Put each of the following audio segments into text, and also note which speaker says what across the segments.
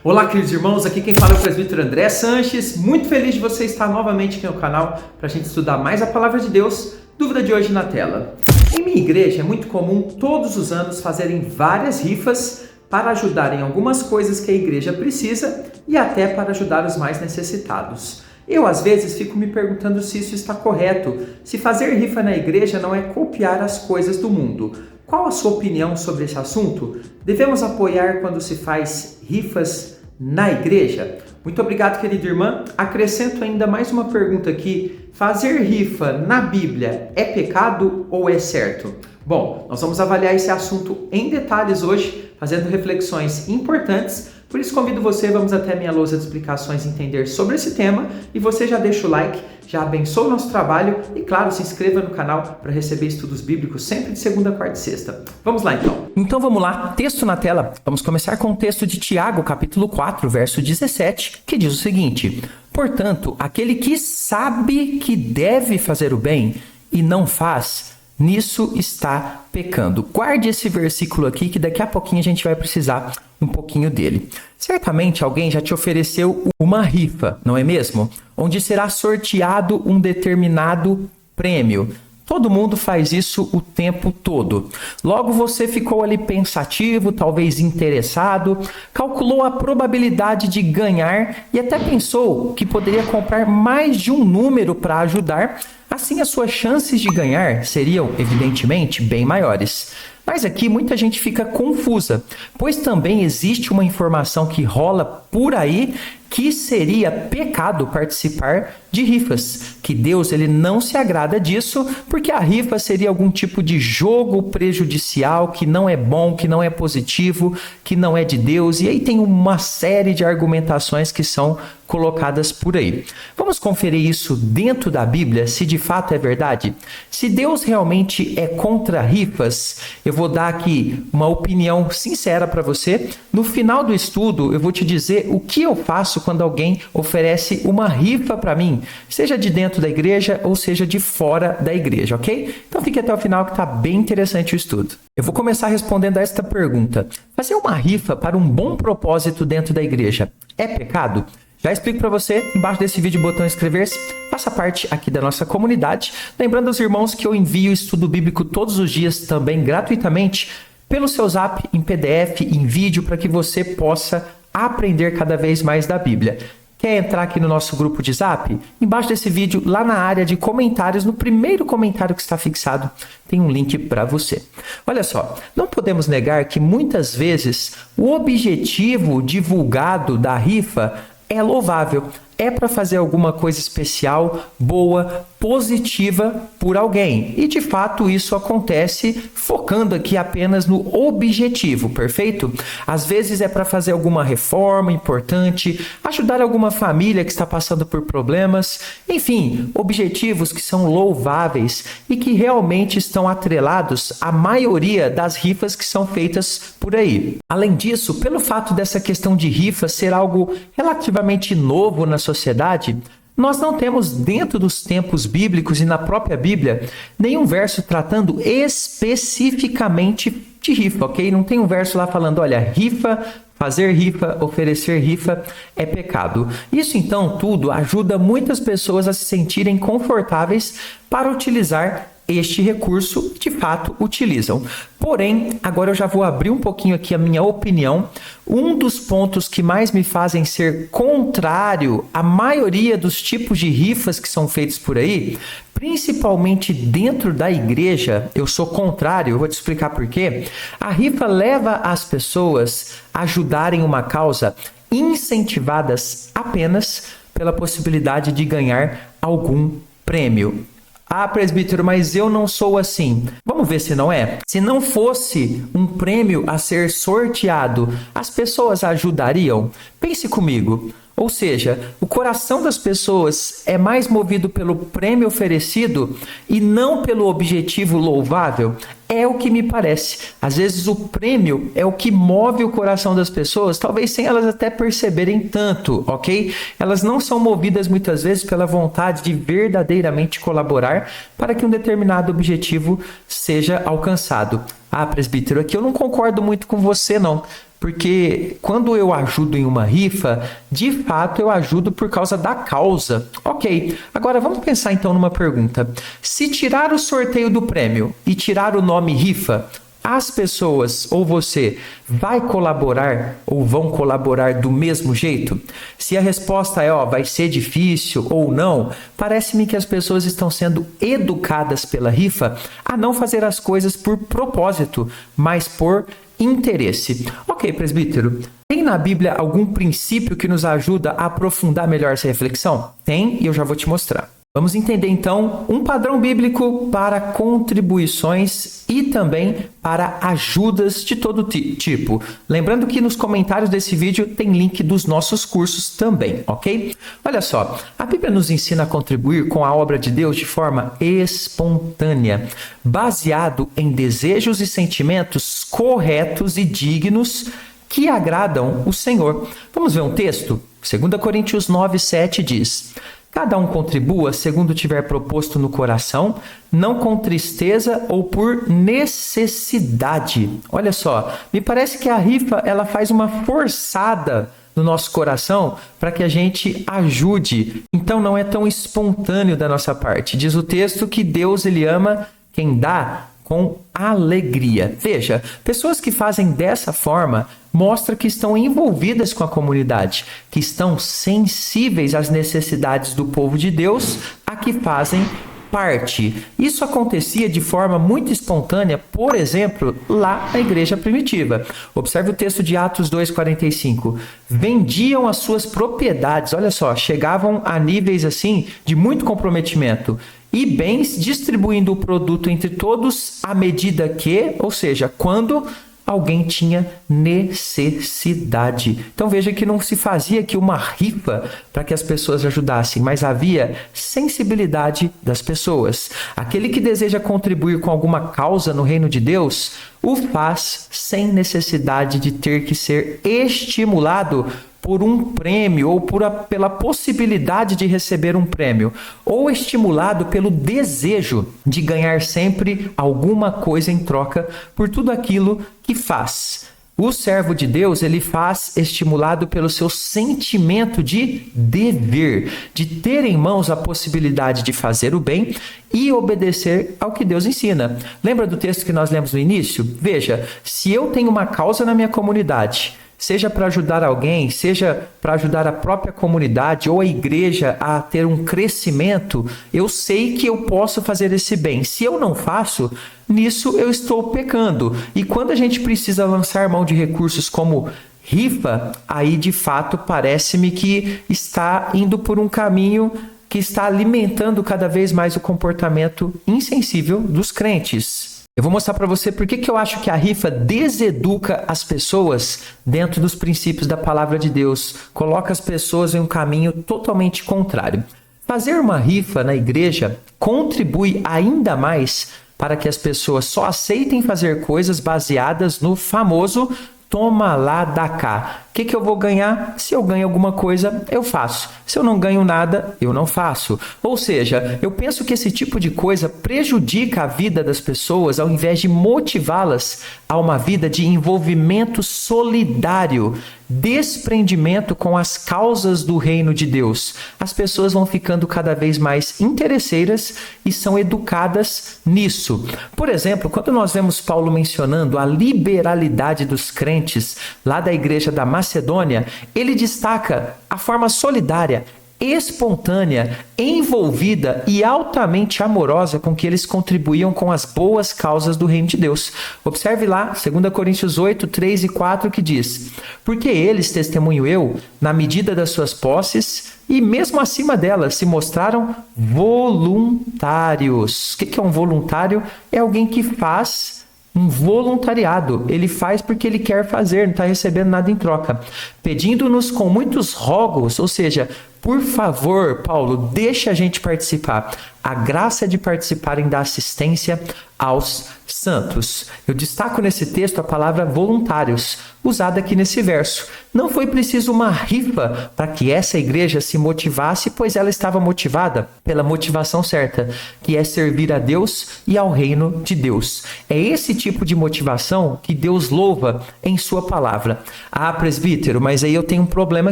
Speaker 1: Olá, queridos irmãos, aqui quem fala é o presbítero André Sanches, muito feliz de você estar novamente aqui no canal para a gente estudar mais a Palavra de Deus. Dúvida de hoje na tela. Em minha igreja é muito comum todos os anos fazerem várias rifas para ajudar em algumas coisas que a igreja precisa e até para ajudar os mais necessitados. Eu às vezes fico me perguntando se isso está correto, se fazer rifa na igreja não é copiar as coisas do mundo. Qual a sua opinião sobre esse assunto? Devemos apoiar quando se faz rifas na igreja? Muito obrigado, querida irmã. Acrescento ainda mais uma pergunta aqui. Fazer rifa na Bíblia é pecado ou é certo? Bom, nós vamos avaliar esse assunto em detalhes hoje, fazendo reflexões importantes. Por isso convido você, vamos até minha lousa de explicações entender sobre esse tema e você já deixa o like, já abençoa o nosso trabalho e claro, se inscreva no canal para receber estudos bíblicos sempre de segunda, quarta e sexta. Vamos lá então. Então vamos lá, texto na tela. Vamos começar com o texto de Tiago, capítulo 4, verso 17, que diz o seguinte: portanto, aquele que sabe que deve fazer o bem e não faz, nisso está pecando. Guarde esse versículo aqui que daqui a pouquinho a gente vai precisar um pouquinho dele. Certamente alguém já te ofereceu uma rifa, não é mesmo? Onde será sorteado um determinado prêmio. Todo mundo faz isso o tempo todo. Logo você ficou ali pensativo, talvez interessado, calculou a probabilidade de ganhar e até pensou que poderia comprar mais de um número para ajudar. Assim, as suas chances de ganhar seriam, evidentemente, bem maiores. Mas aqui muita gente fica confusa, pois também existe uma informação que rola por aí que seria pecado participar de rifas, que Deus ele não se agrada disso, porque a rifa seria algum tipo de jogo prejudicial, que não é bom, que não é positivo, que não é de Deus, e aí tem uma série de argumentações que são colocadas por aí. Vamos conferir isso dentro da Bíblia, se de fato é verdade? Se Deus realmente é contra rifas, eu vou dar aqui uma opinião sincera para você. No final do estudo, eu vou te dizer o que eu faço quando alguém oferece uma rifa para mim, seja de dentro da igreja ou seja de fora da igreja, ok? Então fique até o final que está bem interessante o estudo. Eu vou começar respondendo a esta pergunta. Fazer uma rifa para um bom propósito dentro da igreja é pecado? Já explico para você, embaixo desse vídeo, o botão inscrever-se. Faça parte aqui da nossa comunidade. Lembrando aos irmãos que eu envio estudo bíblico todos os dias também gratuitamente pelo seu zap, em PDF, em vídeo, para que você possa aprender cada vez mais da Bíblia. Quer entrar aqui no nosso grupo de zap? Embaixo desse vídeo, lá na área de comentários, no primeiro comentário que está fixado, tem um link para você. Olha só, não podemos negar que muitas vezes o objetivo divulgado da rifa é louvável, é para fazer alguma coisa especial, boa, positiva por alguém. E de fato isso acontece focando aqui apenas no objetivo, perfeito? Às vezes é para fazer alguma reforma importante, ajudar alguma família que está passando por problemas, enfim, objetivos que são louváveis e que realmente estão atrelados à maioria das rifas que são feitas por aí. Além disso, pelo fato dessa questão de rifa ser algo relativamente novo na sociedade, nós não temos dentro dos tempos bíblicos e na própria Bíblia nenhum verso tratando especificamente de rifa, ok? Não tem um verso lá falando, olha, rifa, fazer rifa, oferecer rifa é pecado. Isso então tudo ajuda muitas pessoas a se sentirem confortáveis para utilizar este recurso, de fato utilizam. Porém, agora eu já vou abrir um pouquinho aqui a minha opinião. Um dos pontos que mais me fazem ser contrário à maioria dos tipos de rifas que são feitos por aí, principalmente dentro da igreja, eu sou contrário, eu vou te explicar por quê. A rifa leva as pessoas a ajudarem uma causa incentivadas apenas pela possibilidade de ganhar algum prêmio. Ah, presbítero, mas eu não sou assim. Vamos ver se não é. Se não fosse um prêmio a ser sorteado, as pessoas ajudariam? Pense comigo. Ou seja, o coração das pessoas é mais movido pelo prêmio oferecido e não pelo objetivo louvável? É o que me parece. Às vezes o prêmio é o que move o coração das pessoas, talvez sem elas até perceberem tanto, ok? Elas não são movidas muitas vezes pela vontade de verdadeiramente colaborar para que um determinado objetivo seja alcançado. Ah, presbítero, aqui eu não concordo muito com você, não. porque quando eu ajudo em uma rifa, de fato eu ajudo por causa da causa. Ok, agora vamos pensar então numa pergunta. Se tirar o sorteio do prêmio e tirar o nome rifa, as pessoas ou você vai colaborar ou vão colaborar do mesmo jeito? Se a resposta é vai ser difícil ou não, parece-me que as pessoas estão sendo educadas pela rifa a não fazer as coisas por propósito, mas por interesse. Ok, presbítero, tem na Bíblia algum princípio que nos ajuda a aprofundar melhor essa reflexão? Tem, e eu já vou te mostrar. Vamos entender então um padrão bíblico para contribuições e também para ajudas de todo tipo. Lembrando que nos comentários desse vídeo tem link dos nossos cursos também, ok? Olha só, a Bíblia nos ensina a contribuir com a obra de Deus de forma espontânea, baseado em desejos e sentimentos corretos e dignos que agradam o Senhor. Vamos ver um texto? 2 Coríntios 9:7 diz: cada um contribua segundo tiver proposto no coração, não com tristeza ou por necessidade. Olha só, me parece que a rifa ela faz uma forçada no nosso coração para que a gente ajude. Então não é tão espontâneo da nossa parte. Diz o texto que Deus ele ama quem dá com alegria. Veja, pessoas que fazem dessa forma mostram que estão envolvidas com a comunidade, que estão sensíveis às necessidades do povo de Deus, a que fazem parte. Isso acontecia de forma muito espontânea, por exemplo, lá na igreja primitiva. Observe o texto de Atos 2:45. Vendiam as suas propriedades, olha só, chegavam a níveis assim de muito comprometimento, e bens, distribuindo o produto entre todos à medida que, ou seja, quando alguém tinha necessidade. Então veja que não se fazia aqui uma rifa para que as pessoas ajudassem, mas havia sensibilidade das pessoas. Aquele que deseja contribuir com alguma causa no reino de Deus, o faz sem necessidade de ter que ser estimulado por um prêmio ou pela possibilidade de receber um prêmio, ou estimulado pelo desejo de ganhar sempre alguma coisa em troca por tudo aquilo que faz. O servo de Deus, ele faz estimulado pelo seu sentimento de dever, de ter em mãos a possibilidade de fazer o bem e obedecer ao que Deus ensina. Lembra do texto que nós lemos no início? Veja, se eu tenho uma causa na minha comunidade, seja para ajudar alguém, seja para ajudar a própria comunidade ou a igreja a ter um crescimento, eu sei que eu posso fazer esse bem. Se eu não faço, nisso eu estou pecando. E quando a gente precisa lançar mão de recursos como rifa, aí de fato parece-me que está indo por um caminho que está alimentando cada vez mais o comportamento insensível dos crentes. Eu vou mostrar para você por que eu acho que a rifa deseduca as pessoas dentro dos princípios da palavra de Deus, coloca as pessoas em um caminho totalmente contrário. Fazer uma rifa na igreja contribui ainda mais para que as pessoas só aceitem fazer coisas baseadas no famoso toma lá, dá cá. O que eu vou ganhar? Se eu ganho alguma coisa, eu faço. Se eu não ganho nada, eu não faço. Ou seja, eu penso que esse tipo de coisa prejudica a vida das pessoas ao invés de motivá-las a uma vida de envolvimento solidário, desprendimento com as causas do reino de Deus. As pessoas vão ficando cada vez mais interesseiras e são educadas nisso. Por exemplo, quando nós vemos Paulo mencionando a liberalidade dos crentes lá da igreja da Macedônia, ele destaca a forma solidária, espontânea, envolvida e altamente amorosa com que eles contribuíam com as boas causas do reino de Deus. Observe lá, 2 Coríntios 8, 3 e 4, que diz: porque eles, testemunho eu, na medida das suas posses e mesmo acima delas, se mostraram voluntários. O que é um voluntário? É alguém que faz um voluntariado. Ele faz porque ele quer fazer, não está recebendo nada em troca. Pedindo-nos com muitos rogos, ou seja, Por favor, Paulo, deixa a gente participar. A graça de participarem da assistência aos santos. Eu destaco nesse texto a palavra voluntários, usada aqui nesse verso. Não foi preciso uma rifa para que essa igreja se motivasse, pois ela estava motivada pela motivação certa, que é servir a Deus e ao reino de Deus. É esse tipo de motivação que Deus louva em sua palavra. Ah, presbítero, mas aí eu tenho um problema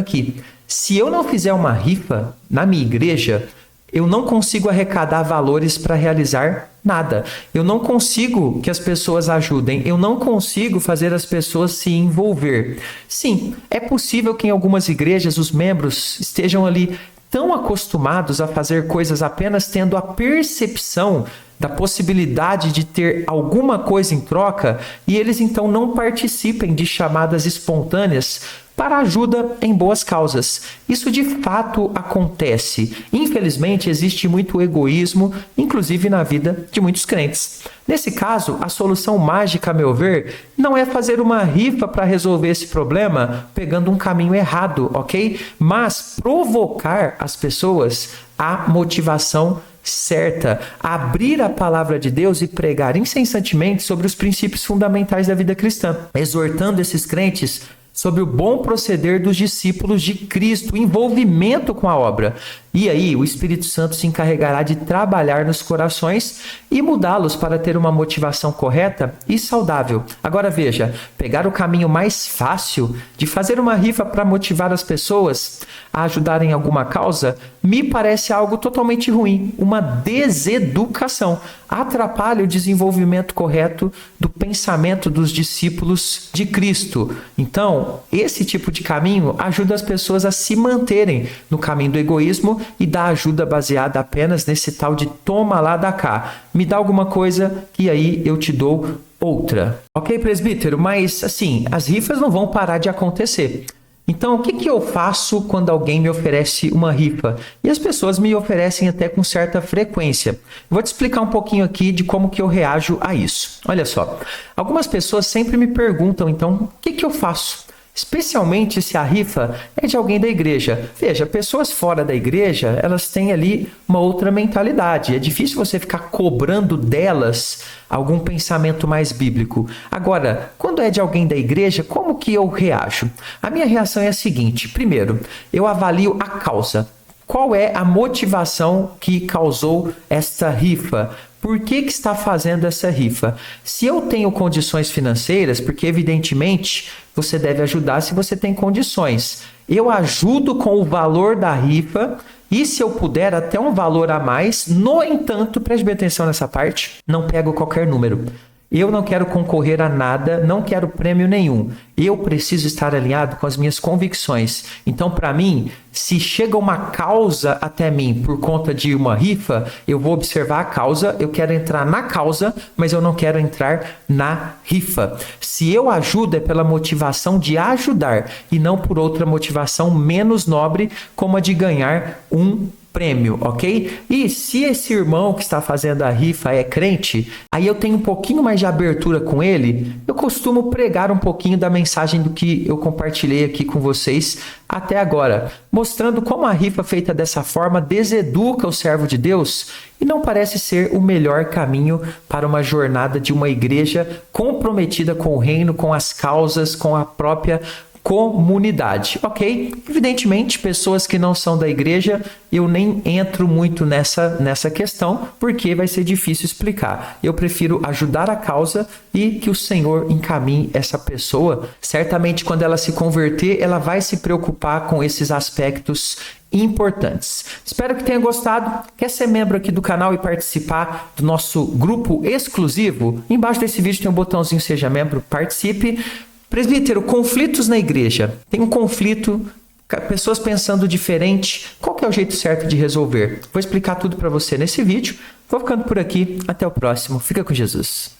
Speaker 1: aqui. Se eu não fizer uma rifa na minha igreja, eu não consigo arrecadar valores para realizar nada. Eu não consigo que as pessoas ajudem. Eu não consigo fazer as pessoas se envolver. Sim, é possível que em algumas igrejas os membros estejam ali tão acostumados a fazer coisas apenas tendo a percepção da possibilidade de ter alguma coisa em troca e eles então não participem de chamadas espontâneas para ajuda em boas causas. Isso de fato acontece. Infelizmente, existe muito egoísmo, inclusive na vida de muitos crentes. Nesse caso, a solução mágica, a meu ver, não é fazer uma rifa para resolver esse problema pegando um caminho errado, ok? Mas provocar as pessoas à motivação certa, abrir a palavra de Deus e pregar incessantemente sobre os princípios fundamentais da vida cristã, exortando esses crentes sobre o bom proceder dos discípulos de Cristo, o envolvimento com a obra. E aí o Espírito Santo se encarregará de trabalhar nos corações e mudá-los para ter uma motivação correta e saudável. Agora veja, pegar o caminho mais fácil de fazer uma rifa para motivar as pessoas a ajudarem em alguma causa, me parece algo totalmente ruim, uma deseducação. Atrapalha o desenvolvimento correto do pensamento dos discípulos de Cristo. Então, esse tipo de caminho ajuda as pessoas a se manterem no caminho do egoísmo e da ajuda baseada apenas nesse tal de toma lá da cá. Me dá alguma coisa que aí eu te dou outra. Ok, presbítero? Mas assim, as rifas não vão parar de acontecer. Então, o que eu faço quando alguém me oferece uma rifa? E as pessoas me oferecem até com certa frequência. Vou te explicar um pouquinho aqui de como que eu reajo a isso. Olha só, algumas pessoas sempre me perguntam, então, o que eu faço? Especialmente se a rifa é de alguém da igreja. Veja, pessoas fora da igreja, elas têm ali uma outra mentalidade. É difícil você ficar cobrando delas algum pensamento mais bíblico. Agora, quando é de alguém da igreja, como que eu reajo? A minha reação é a seguinte. Primeiro, eu avalio a causa. Qual é a motivação que causou esta rifa? Por que está fazendo essa rifa? Se eu tenho condições financeiras, porque evidentemente você deve ajudar se você tem condições. Eu ajudo com o valor da rifa e se eu puder até um valor a mais. No entanto, preste bem atenção nessa parte, não pego qualquer número. Eu não quero concorrer a nada, não quero prêmio nenhum. Eu preciso estar alinhado com as minhas convicções. Então, para mim, se chega uma causa até mim por conta de uma rifa, eu vou observar a causa, eu quero entrar na causa, mas eu não quero entrar na rifa. Se eu ajudo é pela motivação de ajudar e não por outra motivação menos nobre, como a de ganhar um prêmio, ok? E se esse irmão que está fazendo a rifa é crente, aí eu tenho um pouquinho mais de abertura com ele, eu costumo pregar um pouquinho da mensagem do que eu compartilhei aqui com vocês até agora, mostrando como a rifa feita dessa forma deseduca o servo de Deus e não parece ser o melhor caminho para uma jornada de uma igreja comprometida com o reino, com as causas, com a própria comunidade, ok? Evidentemente, pessoas que não são da igreja, eu nem entro muito nessa questão, porque vai ser difícil explicar. Eu prefiro ajudar a causa e que o Senhor encaminhe essa pessoa. Certamente, quando ela se converter, ela vai se preocupar com esses aspectos importantes. Espero que tenha gostado. Quer ser membro aqui do canal e participar do nosso grupo exclusivo? Embaixo desse vídeo tem um botãozinho Seja Membro, participe. Presbítero, conflitos na igreja. Tem um conflito, pessoas pensando diferente. Qual que é o jeito certo de resolver? Vou explicar tudo para você nesse vídeo. Vou ficando por aqui. Até o próximo. Fica com Jesus.